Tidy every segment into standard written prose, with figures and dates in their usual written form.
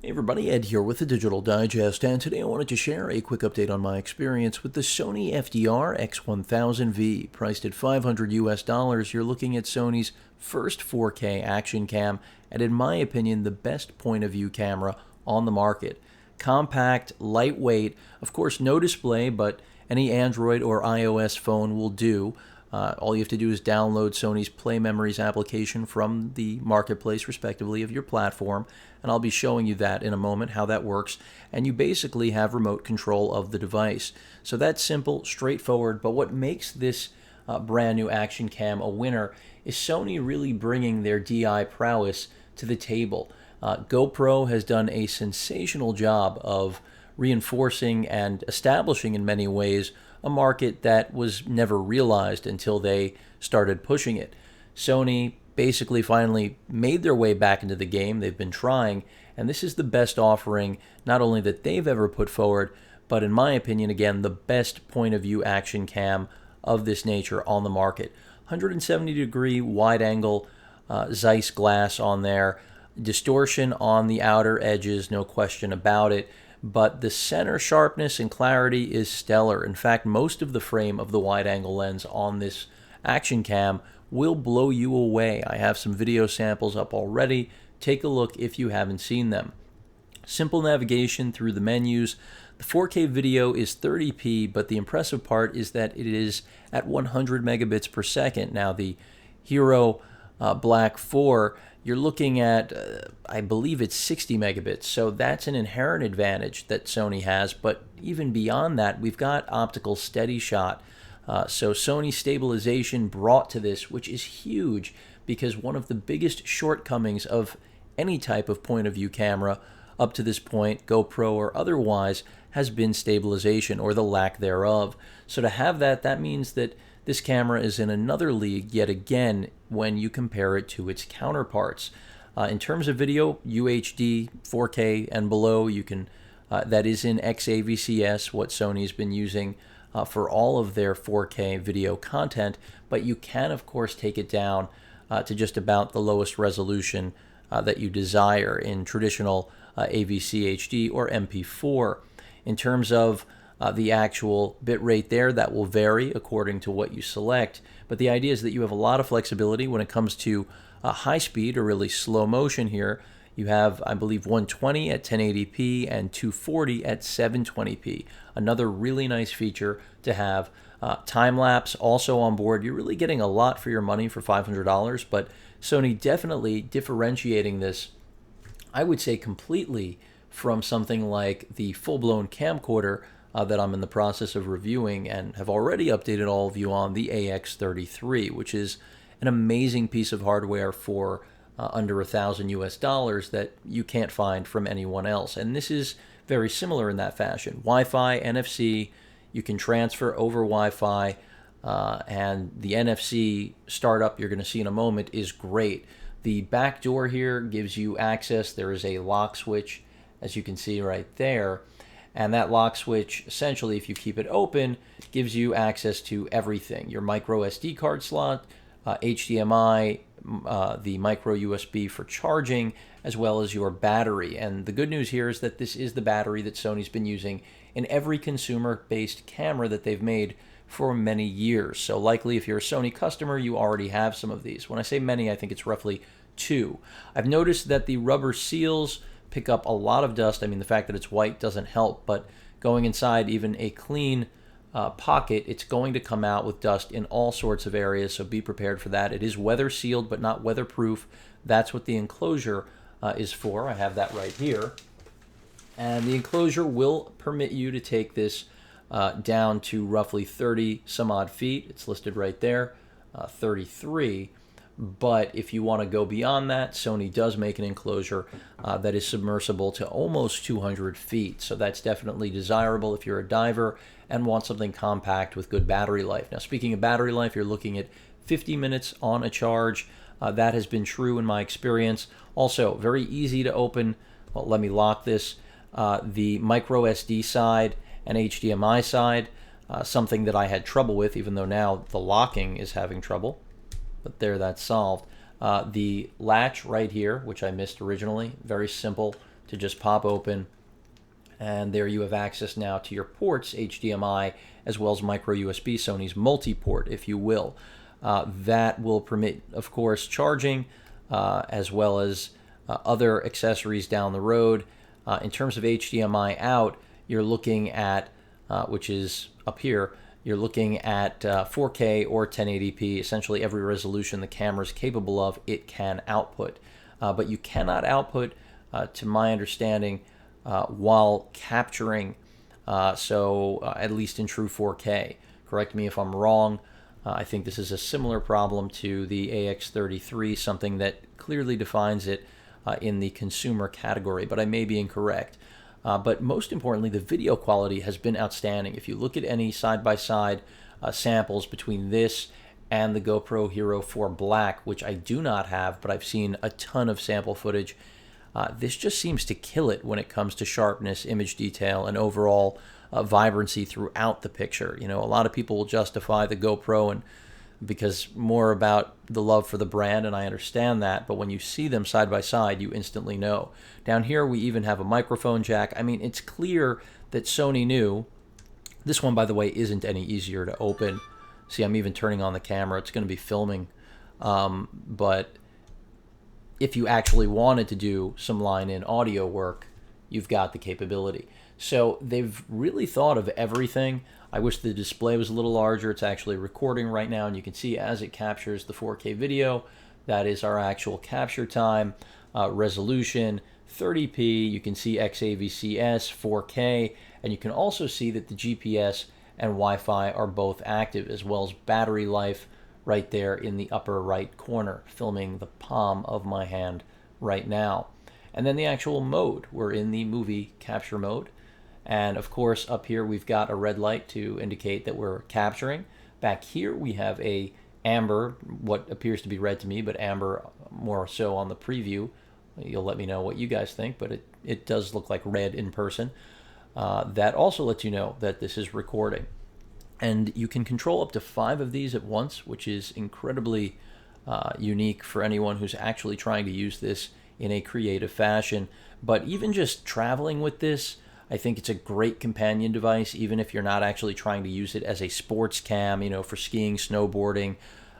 Hey everybody, Ed here with the Digital Digest, and today I wanted to share a quick update on my experience with the Sony FDR-X1000V. Priced at $500 US, you're looking at Sony's first 4K action cam, and in my opinion, the best point of view camera on the market. Compact, lightweight, of course no display, but any Android or iOS phone will do. All you have to do is download Sony's Play Memories application from the marketplace, respectively, of your platform, and I'll be showing you that in a moment, how that works, and you basically have remote control of the device. So that's simple, straightforward, but what makes this brand new action cam a winner is Sony really bringing their DI prowess to the table. GoPro has done a sensational job of reinforcing and establishing in many ways a market that was never realized until they started pushing it. Sony basically finally made their way back into the game. They've been trying, and this is the best offering not only that they've ever put forward, but in my opinion, again, the best point of view action cam of this nature on the market. 170-degree wide angle Zeiss glass on there, distortion on the outer edges, no question about it. But the center sharpness and clarity is stellar. In fact, most of the frame of the wide-angle lens on this action cam will blow you away. I have some video samples up already. Take a look if you haven't seen them. Simple navigation through the menus. The 4K video is 30p, but the impressive part is that it is at 100 megabits per second. Now, the Hero Black 4, you're looking at, I believe it's 60 megabits, so that's an inherent advantage that Sony has, but even beyond that, we've got Optical Steadyshot. So Sony stabilization brought to this, which is huge, because one of the biggest shortcomings of any type of point-of-view camera up to this point, GoPro or otherwise, has been stabilization, or the lack thereof. So to have that, that means that this camera is in another league yet again when you compare it to its counterparts. In terms of video, UHD, 4K and below, you can that is in XAVCS, what Sony's been using for all of their 4K video content, but you can of course take it down to just about the lowest resolution that you desire in traditional AVC HD or MP4. In terms of the actual bit rate there, that will vary according to what you select, but the idea is that you have a lot of flexibility when it comes to high speed or really slow motion here. You have, I believe, 120 at 1080p and 240 at 720p. Another really nice feature to have. Time-lapse also on board. You're really getting a lot for your money for $500, but Sony definitely differentiating this, I would say, completely from something like the full-blown camcorder that I'm in the process of reviewing and have already updated all of you on, the AX33, which is an amazing piece of hardware for under $1,000 US that you can't find from anyone else. And this is very similar in that fashion. Wi-Fi, NFC, you can transfer over Wi-Fi, and the NFC startup you're going to see in a moment is great. The back door here gives you access. There is a lock switch, as you can see right there. And that lock switch, essentially, if you keep it open, gives you access to everything. Your micro SD card slot, HDMI, the micro USB for charging, as well as your battery. And the good news here is that this is the battery that Sony's been using in every consumer-based camera that they've made for many years. So likely, if you're a Sony customer, you already have some of these. When I say many, I think it's roughly 2. I've noticed that the rubber seals pick up a lot of dust. I mean, the fact that it's white doesn't help, but going inside even a clean pocket, it's going to come out with dust in all sorts of areas, so be prepared for that. It is weather sealed, but not weatherproof. That's what the enclosure is for. I have that right here. And the enclosure will permit you to take this down to roughly 30 some odd feet. It's listed right there, 33. But if you want to go beyond that, Sony does make an enclosure that is submersible to almost 200 feet. So that's definitely desirable if you're a diver and want something compact with good battery life. Now, speaking of battery life, you're looking at 50 minutes on a charge. That has been true in my experience. Also, very easy to open. Well, let me lock this. The micro SD side and HDMI side, something that I had trouble with, even though now the locking is having trouble. But there, that's solved. The latch right here, which I missed originally, very simple to just pop open, and there you have access now to your ports, HDMI, as well as micro USB, Sony's multi-port, if you will. That will permit, of course, charging, as well as other accessories down the road. In terms of HDMI out, you're looking at, which is up here, you're looking at 4K or 1080p, essentially every resolution the camera is capable of, it can output. But you cannot output, to my understanding, while capturing, at least in true 4K. Correct me if I'm wrong. I think this is a similar problem to the AX33, something that clearly defines it in the consumer category, but I may be incorrect. But most importantly, the video quality has been outstanding. If you look at any side-by-side samples between this and the GoPro Hero 4 Black, which I do not have, but I've seen a ton of sample footage, this just seems to kill it when it comes to sharpness, image detail, and overall vibrancy throughout the picture. You know, a lot of people will justify the GoPro and because more about the love for the brand, and I understand that, but when you see them side by side, you instantly know. Down here, we even have a microphone jack. I mean, it's clear that Sony knew. This one, by the way, isn't any easier to open. See, I'm even turning on the camera. It's going to be filming. But if you actually wanted to do some line-in audio work, you've got the capability. So they've really thought of everything. I wish the display was a little larger. It's actually recording right now, and you can see as it captures the 4K video, that is our actual capture time, resolution, 30p. You can see XAVCS, 4K, and you can also see that the GPS and Wi-Fi are both active, as well as battery life right there in the upper right corner, filming the palm of my hand right now. And then the actual mode. We're in the movie capture mode. And of course, up here we've got a red light to indicate that we're capturing. Back here we have a amber, what appears to be red to me, but amber more so on the preview. You'll let me know what you guys think, but it does look like red in person. That also lets you know that this is recording. And you can control up to 5 of these at once, which is incredibly unique for anyone who's actually trying to use this in a creative fashion. But even just traveling with this, I think it's a great companion device, even if you're not actually trying to use it as a sports cam, you know, for skiing, snowboarding,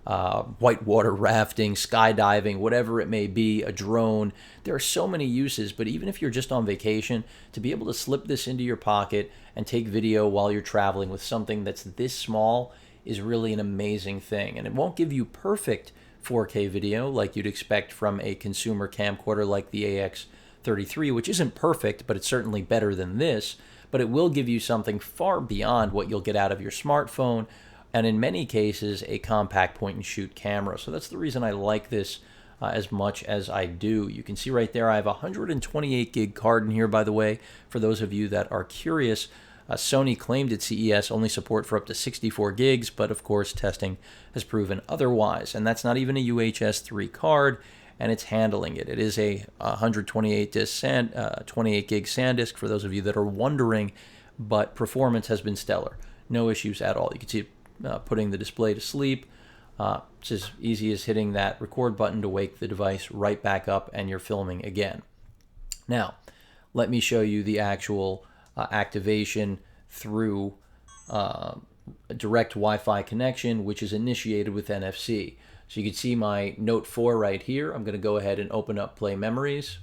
whitewater rafting, skydiving, whatever it may be, a drone. There are so many uses, but even if you're just on vacation, to be able to slip this into your pocket and take video while you're traveling with something that's this small is really an amazing thing. And it won't give you perfect 4K video like you'd expect from a consumer camcorder like the AX33, which isn't perfect, but it's certainly better than this. But it will give you something far beyond what you'll get out of your smartphone, and in many cases, a compact point-and-shoot camera. So that's the reason I like this as much as I do. You can see right there, I have a 128 gig card in here, by the way, for those of you that are curious. Sony claimed at CES only support for up to 64 gigs, but of course testing has proven otherwise. And that's not even a UHS 3 card, and it's handling it. It is a 128 gig SanDisk for those of you that are wondering, but performance has been stellar. No issues at all. You can see it putting the display to sleep. It's as easy as hitting that record button to wake the device right back up, and you're filming again. Now, let me show you the actual activation through a direct Wi-Fi connection, which is initiated with NFC. So you can see my Note 4 right here. I'm going to go ahead and open up Play Memories.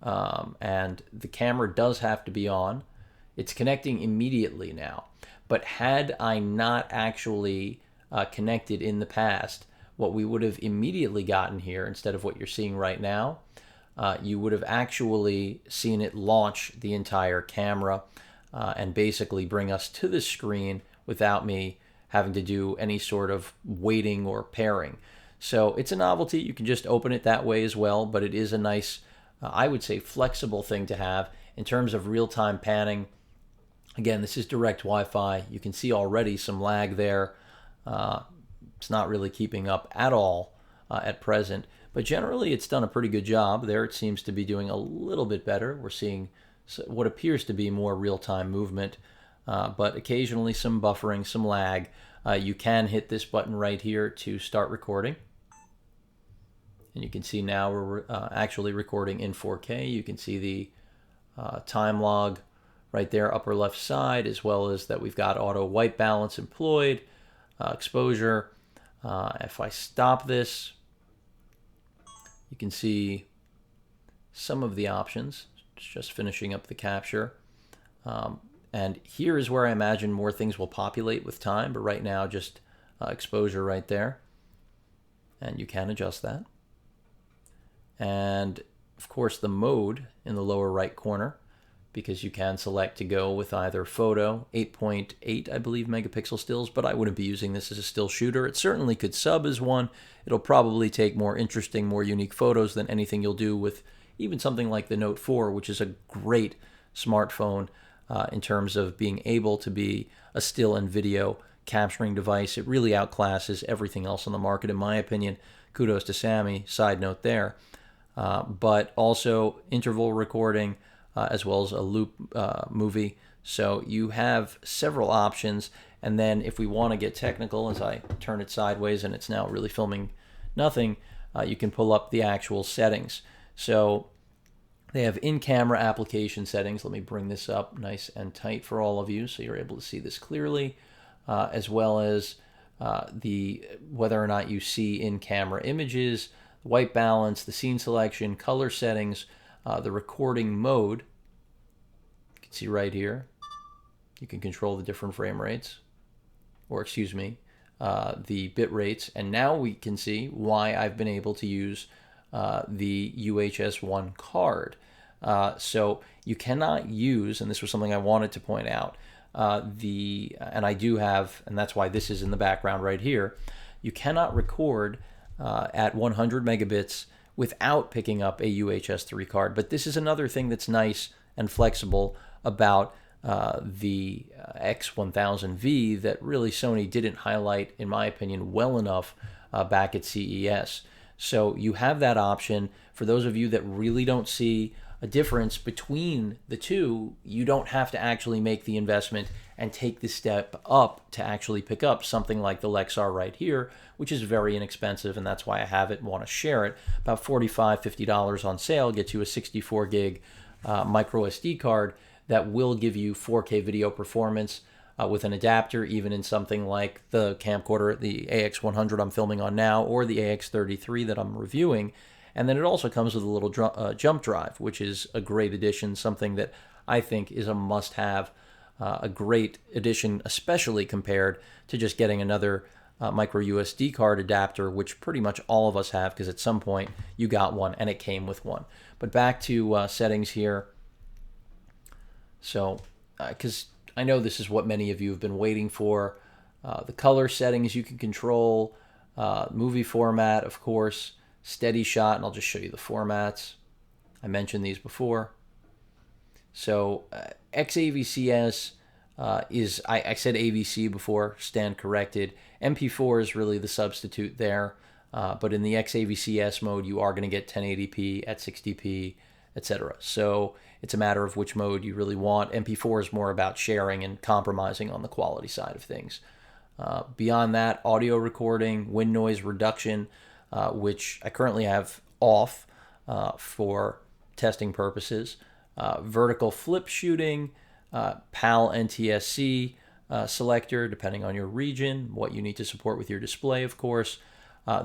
And the camera does have to be on. It's connecting immediately now. But had I not actually connected in the past, what we would have immediately gotten here, instead of what you're seeing right now, you would have actually seen it launch the entire camera and basically bring us to the screen without me having to do any sort of waiting or pairing. So it's a novelty. You can just open it that way as well, but it is a nice, I would say, flexible thing to have in terms of real-time panning. Again, this is direct Wi-Fi. You can see already some lag there. It's not really keeping up at all at present, but generally it's done a pretty good job. There it seems to be doing a little bit better. We're seeing what appears to be more real-time movement, but occasionally some buffering, some lag. You can hit this button right here to start recording. And you can see now we're actually recording in 4K. You can see the time log right there, upper left side, as well as that we've got auto white balance employed, exposure. If I stop this, you can see some of the options. It's just finishing up the capture. And here is where I imagine more things will populate with time, but right now just exposure right there. And you can adjust that. And of course the mode in the lower right corner, because you can select to go with either photo, 8.8 I believe megapixel stills, but I wouldn't be using this as a still shooter. It certainly could sub as one. It'll probably take more interesting, more unique photos than anything you'll do with even something like the Note 4, which is a great smartphone in terms of being able to be a still and video capturing device. It really outclasses everything else on the market, in my opinion. Kudos to Sammy, side note there. But also interval recording, as well as a loop movie. So you have several options. And then if we want to get technical, as I turn it sideways and it's now really filming nothing, you can pull up the actual settings. So they have in-camera application settings. Let me bring this up nice and tight for all of you so you're able to see this clearly, as well as the whether or not you see in-camera images, the white balance, the scene selection, color settings, the recording mode. You can see right here. You can control the different frame rates, or excuse me, the bit rates. And now we can see why I've been able to use the UHS-1 card. So you cannot use, and this was something I wanted to point out, and I do have, and that's why this is in the background right here, you cannot record at 100 megabits without picking up a UHS-3 card. But this is another thing that's nice and flexible about the X1000V that really Sony didn't highlight, in my opinion, well enough back at CES. So you have that option. For those of you that really don't see a difference between the two, you don't have to actually make the investment and take the step up to actually pick up something like the Lexar right here, which is very inexpensive, and that's why I have it and want to share it. About $45, $50 on sale gets you a 64 gig micro SD card that will give you 4K video performance with an adapter, even in something like the camcorder, the AX100 I'm filming on now, or the AX33 that I'm reviewing. And then it also comes with a little jump drive, which is a great addition, something that I think is a must-have, a great addition, especially compared to just getting another micro USB card adapter, which pretty much all of us have, because at some point you got one and it came with one. But back to settings here. So, because I know this is what many of you have been waiting for. The color settings you can control, movie format, of course, steady shot, and I'll just show you the formats. I mentioned these before. So XAVCS is, I said AVC before, stand corrected. MP4 is really the substitute there, but in the XAVCS mode, you are going to get 1080p at 60p, etc. So it's a matter of which mode you really want. MP4 is more about sharing and compromising on the quality side of things. Beyond that, audio recording, wind noise reduction, which I currently have off for testing purposes. Vertical flip shooting, PAL NTSC selector, depending on your region, what you need to support with your display, of course.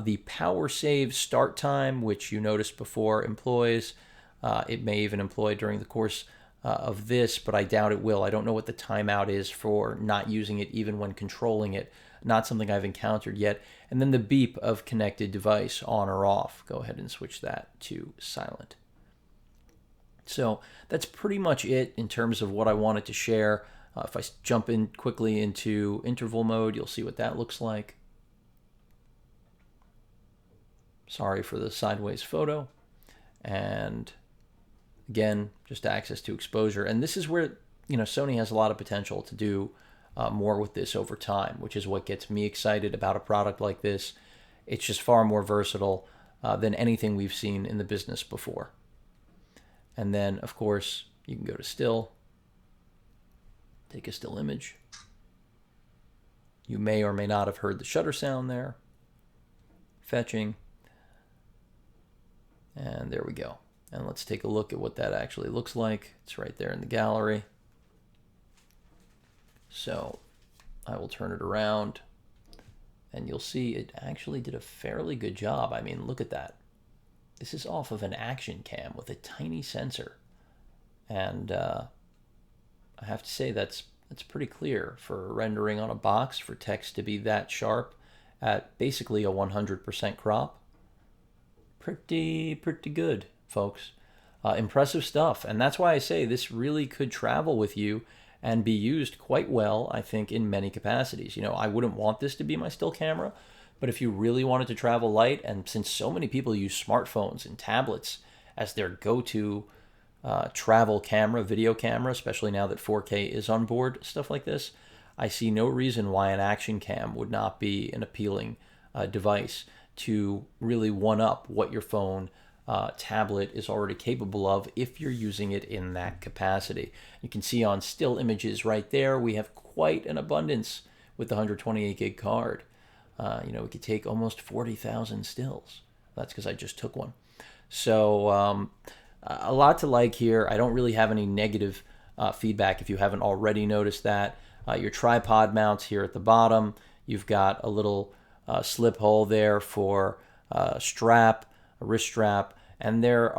The power save start time, which you noticed before, employs. It may even employ during the course of this, but I doubt it will. I don't know what the timeout is for not using it even when controlling it. Not something I've encountered yet. And then the beep of connected device on or off. Go ahead and switch that to silent. So that's pretty much it in terms of what I wanted to share. If I jump in quickly into interval mode, you'll see what that looks like. Sorry for the sideways photo. And again, just access to exposure. And this is where, you know, Sony has a lot of potential to do more with this over time, which is what gets me excited about a product like this. It's just far more versatile than anything we've seen in the business before. And then, of course, you can go to still, take a still image. You may or may not have heard the shutter sound there. Fetching. And there we go. And let's take a look at what that actually looks like. It's right there in the gallery. So I will turn it around and you'll see it actually did a fairly good job. I mean, look at that. This is off of an action cam with a tiny sensor. And I have to say that's pretty clear for rendering on a box, for text to be that sharp at basically a 100% crop. Pretty good, folks. Impressive stuff. And that's why I say this really could travel with you and be used quite well, I think, in many capacities. You know, I wouldn't want this to be my still camera, but if you really wanted to travel light, and since so many people use smartphones and tablets as their go-to travel camera, video camera, especially now that 4K is on board, stuff like this, I see no reason why an action cam would not be an appealing device to really one-up what your phone tablet is already capable of if you're using it in that capacity. You can see on still images right there, we have quite an abundance with the 128 gig card. You know, we could take almost 40,000 stills. That's because I just took one. So a lot to like here. I don't really have any negative feedback if you haven't already noticed that. Your tripod mounts here at the bottom. You've got a little slip hole there for a strap, a wrist strap, and there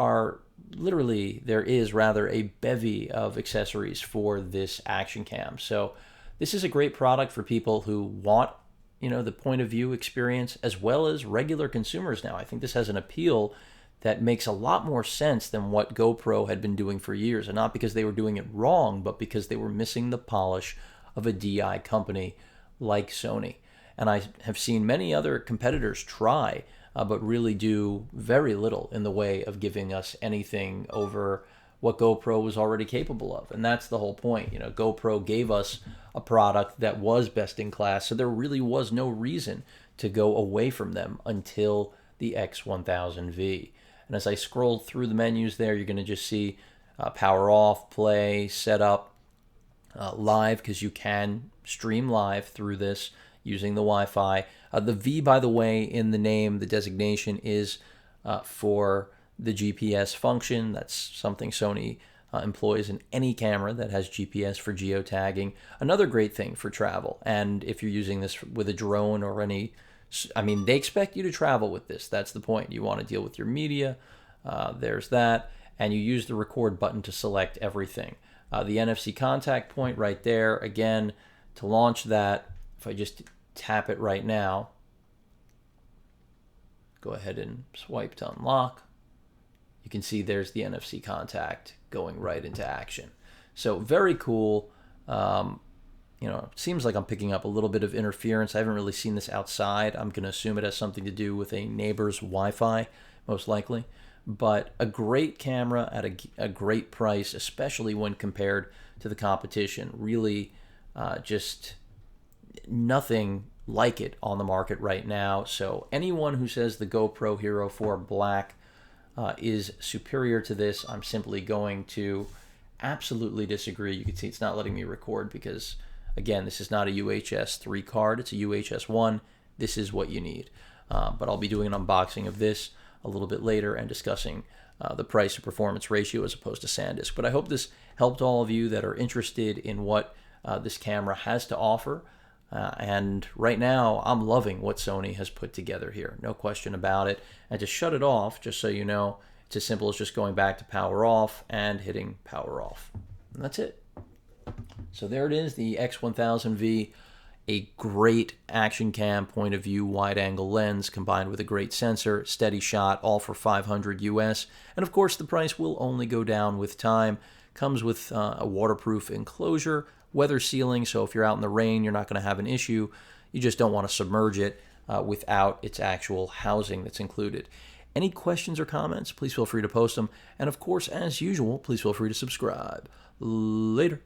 is rather a bevy of accessories for this action cam. So this is a great product for people who want, you know, the point of view experience as well as regular consumers now. I think this has an appeal that makes a lot more sense than what GoPro had been doing for years, and not because they were doing it wrong, but because they were missing the polish of a DI company like Sony. And I have seen many other competitors try, but really do very little in the way of giving us anything over what GoPro was already capable of. And that's the whole point. You know, GoPro gave us a product that was best in class, so there really was no reason to go away from them until the X1000V. And as I scroll through the menus there, you're going to just see power off, play, setup, live, because you can stream live through this using the Wi-Fi. The V, by the way, in the name, the designation is for the GPS function. That's something Sony employs in any camera that has GPS for geotagging. Another great thing for travel. And if you're using this with a drone or any, I mean, they expect you to travel with this. That's the point. You want to deal with your media. There's that. And you use the record button to select everything. The NFC contact point right there. Again, to launch that, if I just tap it right now, go ahead and swipe to unlock, you can see there's the NFC contact going right into action. So very cool. You know, it seems like I'm picking up a little bit of interference. I haven't really seen this outside. I'm going to assume it has something to do with a neighbor's Wi-Fi, most likely. But a great camera at a great price, especially when compared to the competition. Really just nothing like it on the market right now. So anyone who says the GoPro Hero 4 Black is superior to this, I'm simply going to absolutely disagree. You can see it's not letting me record because, again, this is not a UHS 3 card. It's a UHS 1. This is what you need. But I'll be doing an unboxing of this a little bit later and discussing the price to performance ratio as opposed to SanDisk. But I hope this helped all of you that are interested in what this camera has to offer. And right now, I'm loving what Sony has put together here. No question about it. And to shut it off, just so you know, it's as simple as just going back to power off and hitting power off. And that's it. So there it is, the X1000V, a great action cam point of view wide angle lens combined with a great sensor, steady shot, all for $500 US. And of course, the price will only go down with time. Comes with a waterproof enclosure, weather sealing, so if you're out in the rain, you're not going to have an issue. You just don't want to submerge it without its actual housing that's included. Any questions or comments, please feel free to post them. And of course, as usual, please feel free to subscribe. Later.